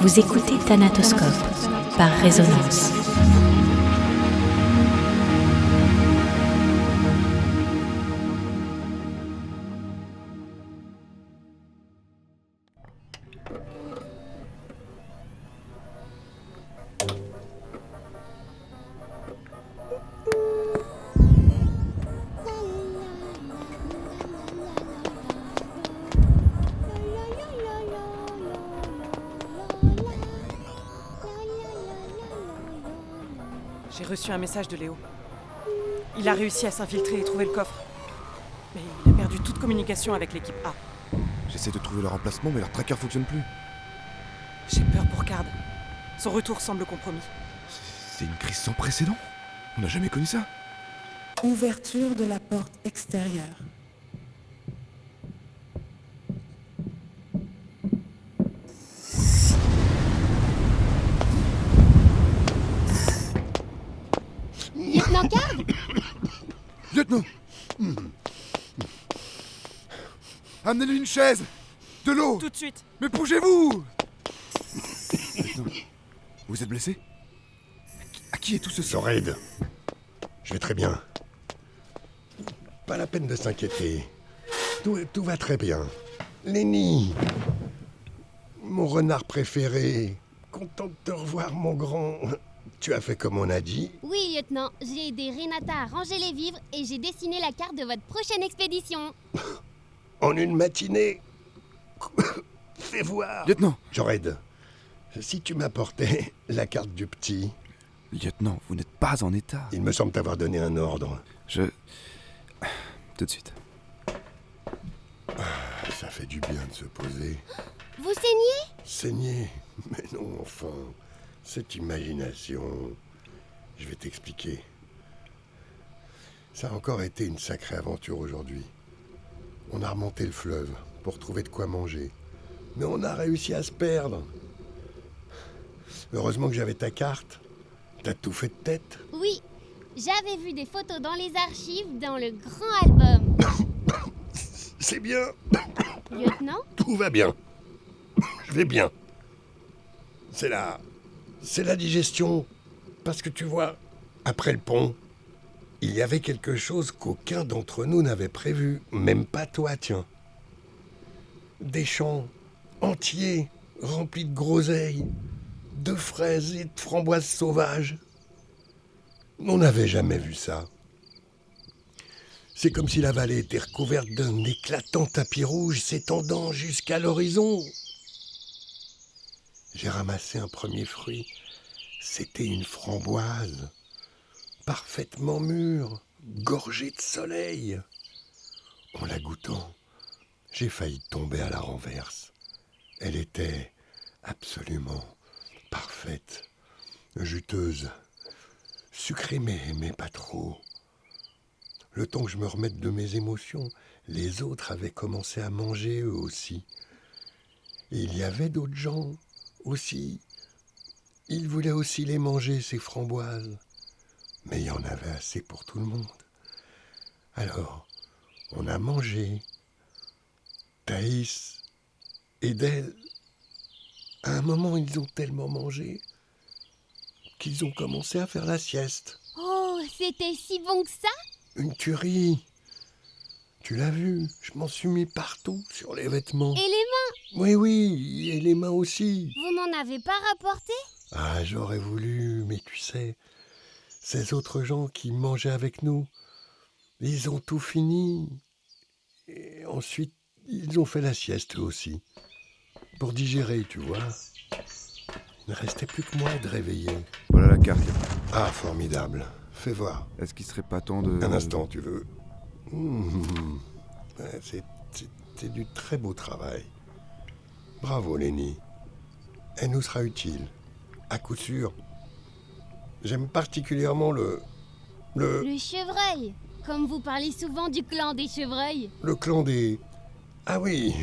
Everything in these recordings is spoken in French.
Vous écoutez Thanatoscope par résonance. J'ai reçu un message de Léo. Il a réussi à s'infiltrer et trouver le coffre. Mais il a perdu toute communication avec l'équipe A. J'essaie de trouver leur emplacement, mais leur tracker fonctionne plus. J'ai peur pour Card. Son retour semble compromis. C'est une crise sans précédent. On n'a jamais connu ça. Ouverture de la porte extérieure. Lieutenant Card ? Lieutenant Amenez-lui une chaise. De l'eau. Tout de suite. Mais bougez-vous. Lieutenant, vous êtes blessé ? À qui est tout ce sang ? Zoraide, je vais très bien. Pas la peine de s'inquiéter. Tout va très bien. Lenny, mon renard préféré. Content de te revoir, mon grand. Tu as fait comme on a dit. Oui, lieutenant. J'ai aidé Renata à ranger les vivres et j'ai dessiné la carte de votre prochaine expédition. En une matinée. Fais voir. Lieutenant Zoraide, si tu m'apportais la carte du petit, Lieutenant, vous n'êtes pas en état. il me semble t'avoir donné un ordre. Tout de suite. Ça fait du bien de se poser. Vous saignez ? Saigner. Mais non, enfin. Cette imagination. Je vais t'expliquer. Ça a encore été une sacrée aventure aujourd'hui. On a remonté le fleuve pour trouver de quoi manger. Mais on a réussi à se perdre. Heureusement que j'avais ta carte. T'as tout fait de tête. Oui. J'avais vu des photos dans les archives dans le grand album. C'est bien. Lieutenant ? Tout va bien. Je vais bien. C'est la digestion. Parce que tu vois, après le pont, il y avait quelque chose qu'aucun d'entre nous n'avait prévu. Même pas toi, tiens. Des champs entiers, remplis de groseilles, de fraises et de framboises sauvages. On n'avait jamais vu ça. C'est comme si la vallée était recouverte d'un éclatant tapis rouge s'étendant jusqu'à l'horizon. J'ai ramassé un premier fruit. C'était une framboise, parfaitement mûre, gorgée de soleil. En la goûtant, j'ai failli tomber à la renverse. Elle était absolument parfaite, juteuse, sucrée mais pas trop. Le temps que je me remette de mes émotions, les autres avaient commencé à manger eux aussi. Et il y avait d'autres gens aussi. Ils voulaient aussi les manger, ces framboises. Mais il y en avait assez pour tout le monde. Alors, on a mangé. Thaïs et Del. À un moment, ils ont tellement mangé qu'ils ont commencé à faire la sieste. Oh, c'était si bon que ça ? Une tuerie. Tu l'as vu, je m'en suis mis partout sur les vêtements. Et les mains ? Oui, et les mains aussi. Vous m'en avez pas rapporté ? Ah, j'aurais voulu, mais tu sais, ces autres gens qui mangeaient avec nous, ils ont tout fini. Et ensuite, ils ont fait la sieste eux aussi. Pour digérer, tu vois. Il ne restait plus que moi de réveiller. Voilà la carte. Ah, formidable. Fais voir. Est-ce qu'il serait pas temps de... Un instant, tu veux. Ouais, c'est du très beau travail. Bravo, Lenny. Elle nous sera utile. À coup sûr. J'aime particulièrement le chevreuil. Comme vous parlez souvent du clan des chevreuils. le clan des... Ah oui.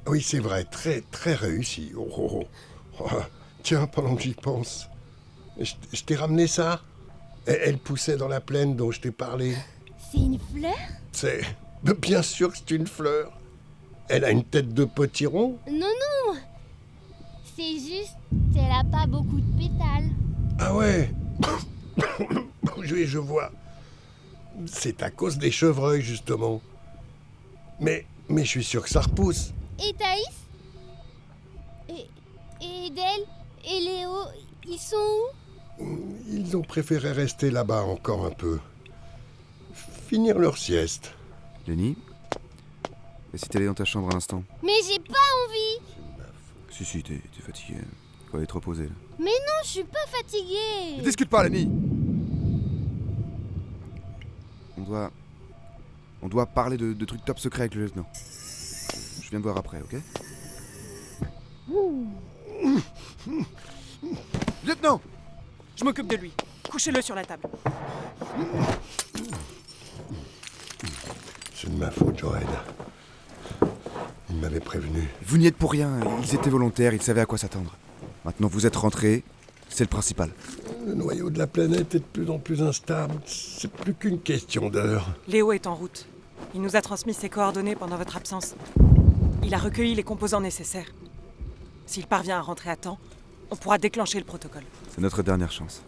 Oui, c'est vrai. Très, très réussi. Oh. Tiens, pendant que j'y pense. Je t'ai ramené ça. Elle poussait dans la plaine dont je t'ai parlé. C'est une fleur ? C'est... Bien sûr que c'est une fleur. Elle a une tête de potiron. Non. C'est juste, elle a pas beaucoup de pétales. Ah ouais. Oui, je vois. C'est à cause des chevreuils, justement. Mais je suis sûr que ça repousse. Et Thaïs et Edel et Léo, ils sont où? Ils ont préféré rester là-bas encore un peu. Finir leur sieste. Lenny, et si t'allais dans ta chambre un instant? Mais j'ai pas envie. Si, t'es fatigué. Faut aller te reposer, là. Mais non, je suis pas fatiguée. Ne discute pas, Lenny! On doit parler de trucs top secrets avec le lieutenant. Je viens te voir après, ok? Lieutenant! Je m'occupe de lui. Couchez-le sur la table. C'est de ma faute, Joël. Ils m'avaient prévenu. Vous n'y êtes pour rien, ils étaient volontaires, ils savaient à quoi s'attendre. Maintenant vous êtes rentrés, c'est le principal. Le noyau de la planète est de plus en plus instable. C'est plus qu'une question d'heure. Léo est en route. Il nous a transmis ses coordonnées pendant votre absence. Il a recueilli les composants nécessaires. S'il parvient à rentrer à temps, on pourra déclencher le protocole. C'est notre dernière chance.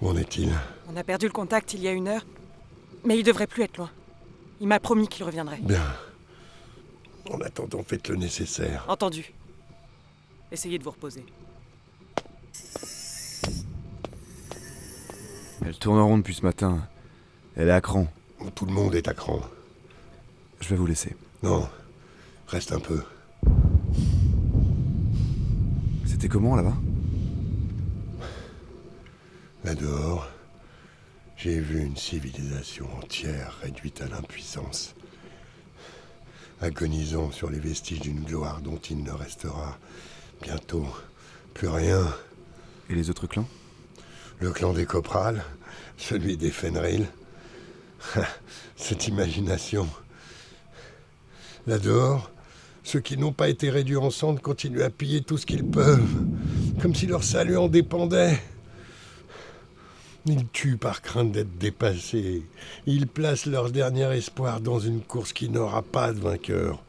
Où en est-il? On a perdu le contact il y a 1 heure, mais il devrait plus être loin. Il m'a promis qu'il reviendrait. Bien. En attendant, faites le nécessaire. Entendu. Essayez de vous reposer. Elle tourne en rond depuis ce matin. Elle est à cran. Tout le monde est à cran. Je vais vous laisser. Non, reste un peu. C'était comment là-bas? Là dehors, j'ai vu une civilisation entière réduite à l'impuissance, agonisant sur les vestiges d'une gloire dont il ne restera bientôt plus rien. Et les autres clans? Le clan des Copral, celui des Fenrir. Cette imagination. Là dehors, ceux qui n'ont pas été réduits en cendres continuent à piller tout ce qu'ils peuvent, comme si leur salut en dépendait. Ils tuent par crainte d'être dépassés. Ils placent leur dernier espoir dans une course qui n'aura pas de vainqueur.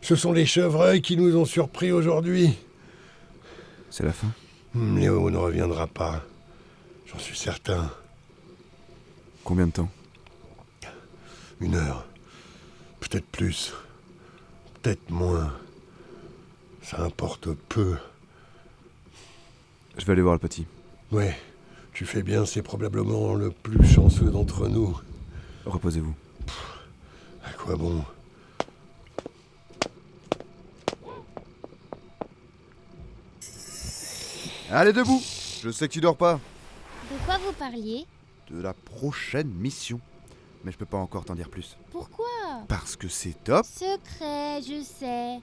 Ce sont les chevreuils qui nous ont surpris aujourd'hui. C'est la fin? Léo ne reviendra pas. J'en suis certain. Combien de temps? 1 heure. Peut-être plus. Peut-être moins. Ça importe peu. Je vais aller voir le petit. Ouais, tu fais bien, c'est probablement le plus chanceux d'entre nous. Reposez-vous. À quoi bon? Allez, debout! Je sais que tu dors pas. De quoi vous parliez? De la prochaine mission. Mais je peux pas encore t'en dire plus. Pourquoi? Parce que c'est top. Secret, je sais.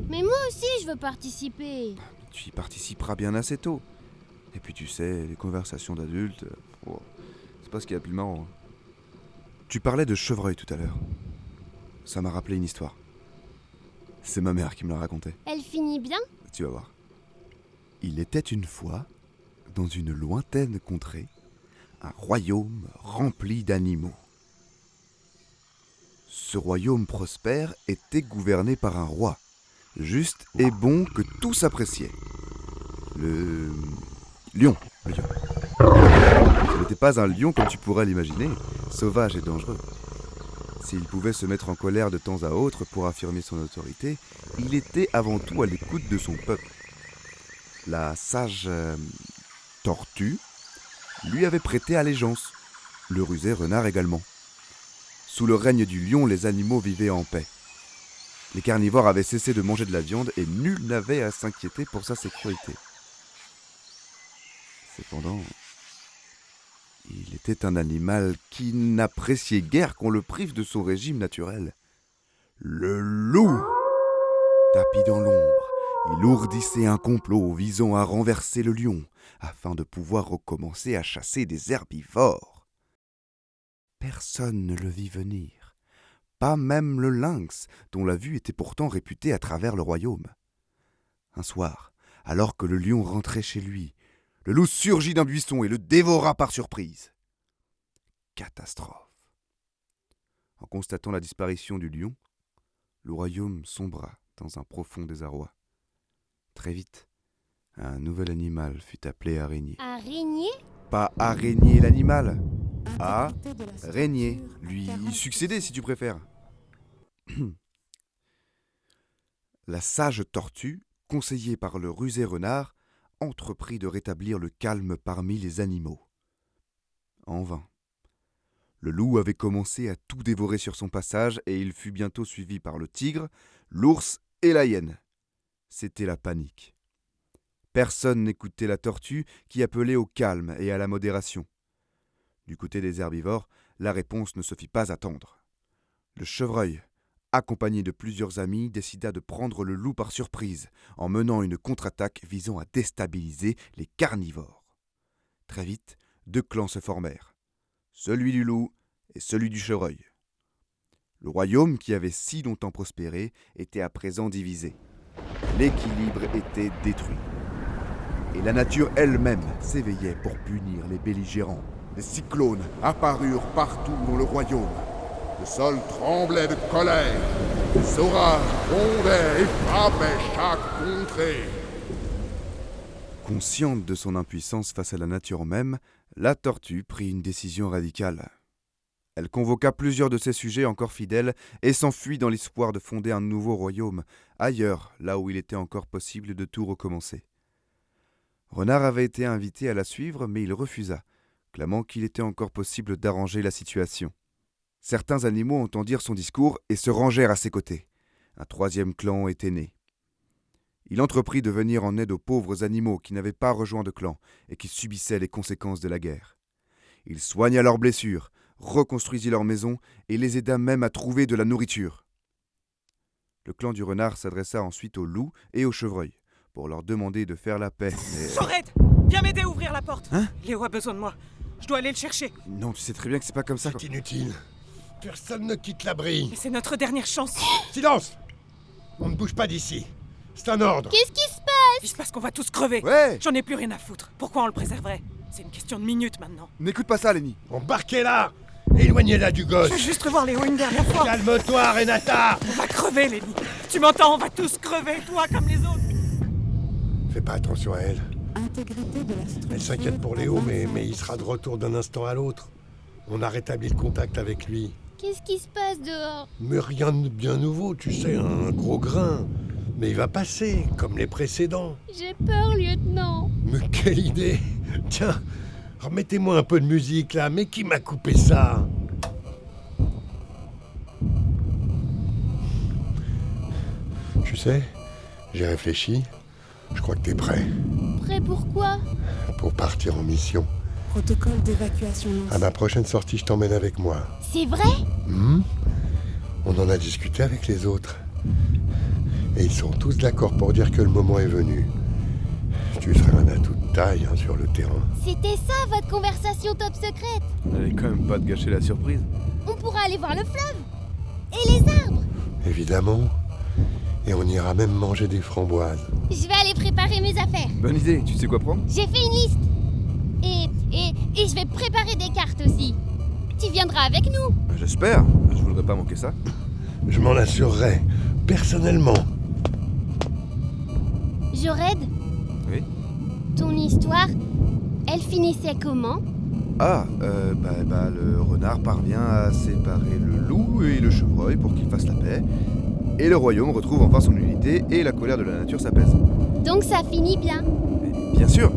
Mais moi aussi, je veux participer. Tu y participeras bien assez tôt. Et puis tu sais, les conversations d'adultes, c'est pas ce qu'il y a de plus marrant. Tu parlais de chevreuil tout à l'heure. Ça m'a rappelé une histoire. C'est ma mère qui me l'a racontée. Elle finit bien? Tu vas voir. Il était une fois, dans une lointaine contrée, un royaume rempli d'animaux. Ce royaume prospère était gouverné par un roi, juste et bon que tous appréciaient. Le lion. Ce n'était pas un lion comme tu pourrais l'imaginer, sauvage et dangereux. S'il pouvait se mettre en colère de temps à autre pour affirmer son autorité, il était avant tout à l'écoute de son peuple. La sage tortue lui avait prêté allégeance, le rusé renard également. Sous le règne du lion, les animaux vivaient en paix. Les carnivores avaient cessé de manger de la viande et nul n'avait à s'inquiéter pour sa sécurité. Cependant, il était un animal qui n'appréciait guère qu'on le prive de son régime naturel. Le loup! Tapi dans l'ombre, il ourdissait un complot visant à renverser le lion, afin de pouvoir recommencer à chasser des herbivores. Personne ne le vit venir, pas même le lynx, dont la vue était pourtant réputée à travers le royaume. Un soir, alors que le lion rentrait chez lui, le loup surgit d'un buisson et le dévora par surprise. Catastrophe. En constatant la disparition du lion, le royaume sombra dans un profond désarroi. Très vite, un nouvel animal fut appelé araignée. Araignée? Pas araignée l'animal, Intégrité de la araignée, structure, lui 40. succéder si tu préfères. La sage tortue, conseillée par le rusé renard, entreprit de rétablir le calme parmi les animaux. En vain. Le loup avait commencé à tout dévorer sur son passage et il fut bientôt suivi par le tigre, l'ours et la hyène. C'était la panique. Personne n'écoutait la tortue qui appelait au calme et à la modération. Du côté des herbivores, la réponse ne se fit pas attendre. Le chevreuil, accompagné de plusieurs amis, décida de prendre le loup par surprise en menant une contre-attaque visant à déstabiliser les carnivores. Très vite, 2 clans se formèrent, celui du loup et celui du chevreuil. Le royaume qui avait si longtemps prospéré était à présent divisé. L'équilibre était détruit. Et la nature elle-même s'éveillait pour punir les belligérants. Des cyclones apparurent partout dans le royaume. Le sol tremblait de colère. Les orages grondaient et frappaient chaque contrée. Consciente de son impuissance face à la nature même, la tortue prit une décision radicale. Elle convoqua plusieurs de ses sujets encore fidèles et s'enfuit dans l'espoir de fonder un nouveau royaume, ailleurs, là où il était encore possible de tout recommencer. Renard avait été invité à la suivre, mais il refusa, clamant qu'il était encore possible d'arranger la situation. Certains animaux entendirent son discours et se rangèrent à ses côtés. Un 3e clan était né. Il entreprit de venir en aide aux pauvres animaux qui n'avaient pas rejoint de clan et qui subissaient les conséquences de la guerre. Il soigna leurs blessures, reconstruisit leurs maisons et les aida même à trouver de la nourriture. Le clan du renard s'adressa ensuite aux loups et aux chevreuils pour leur demander de faire la paix. Mais... Sorette, viens m'aider à ouvrir la porte. Hein? Léo a besoin de moi. Je dois aller le chercher. Non, tu sais très bien que c'est pas comme ça. C'est inutile. Personne ne quitte l'abri. Mais c'est notre dernière chance. Silence! On ne bouge pas d'ici. C'est un ordre. Qu'est-ce qui se passe? Il se passe qu'on va tous crever. Ouais! J'en ai plus rien à foutre. Pourquoi on le préserverait? C'est une question de minutes maintenant. N'écoute pas ça, Lenny. Embarquez-la! Éloignez-la du gosse. Je veux juste revoir Léo une dernière fois. Calme-toi, Renata! On va crever, Lenny. Tu m'entends? On va tous crever, toi comme les autres. Fais pas attention à elle. Intégrité de la structure. Elle s'inquiète pour Léo, mais il sera de retour d'un instant à l'autre. On a rétabli le contact avec lui. Qu'est-ce qui se passe dehors? Mais rien de bien nouveau, tu sais, un gros grain. Mais il va passer, comme les précédents. J'ai peur, lieutenant. Mais quelle idée! Tiens, remettez-moi un peu de musique là, mais qui m'a coupé ça? Tu sais, j'ai réfléchi. Je crois que t'es prêt Prêt pour quoi? pour partir en mission. Protocole d'évacuation lancé. À ma prochaine sortie, je t'emmène avec moi. C'est vrai? On en a discuté avec les autres. Et ils sont tous d'accord pour dire que le moment est venu. Tu seras un atout de taille sur le terrain. C'était ça votre conversation top secrète? N'allez quand même pas te gâcher la surprise. On pourra aller voir le fleuve? Et les arbres? Évidemment. Et on ira même manger des framboises. Je vais aller préparer mes affaires. Bonne idée, tu sais quoi prendre? J'ai fait une liste. Et je vais préparer des cartes aussi. Tu viendras avec nous. J'espère, je voudrais pas manquer ça. Je m'en assurerai, personnellement. Jored, Oui? ton histoire, elle finissait comment? Le renard parvient à séparer le loup et le chevreuil pour qu'ils fassent la paix. Et le royaume retrouve enfin son unité et la colère de la nature s'apaise. Donc ça finit bien. Mais bien sûr.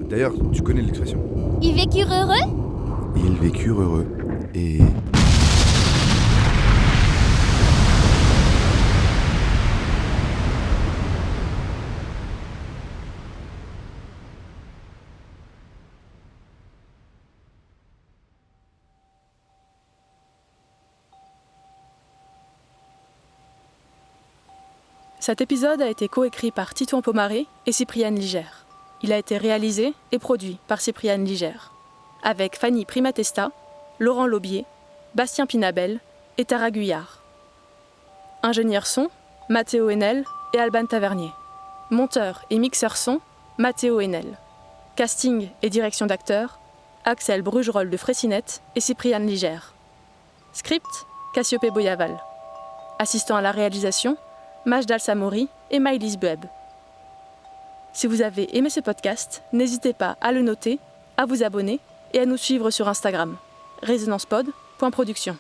D'ailleurs, tu connais l'expression. Ils vécurent heureux? Ils vécurent heureux. Et... Cet épisode a été coécrit par Titouan Pomaré et Cypriane Ligère. Il a été réalisé et produit par Cypriane Ligère, avec Fanny Primatesta, Laurent Laubier, Bastien Pinabel et Tara Guyard. Ingénieur son, Mathéo Henel et Alban Tavernier. Monteur et mixeur son, Mathéo Henel. Casting et direction d'acteurs, Axel Brugerolles de Fraissinet et Cypriane Ligère. Script, Cassiopée Boyaval. Assistant à la réalisation, Majdal Samori et Maïlis Bueb. Si vous avez aimé ce podcast, n'hésitez pas à le noter, à vous abonner et à nous suivre sur Instagram. résonancepod.production.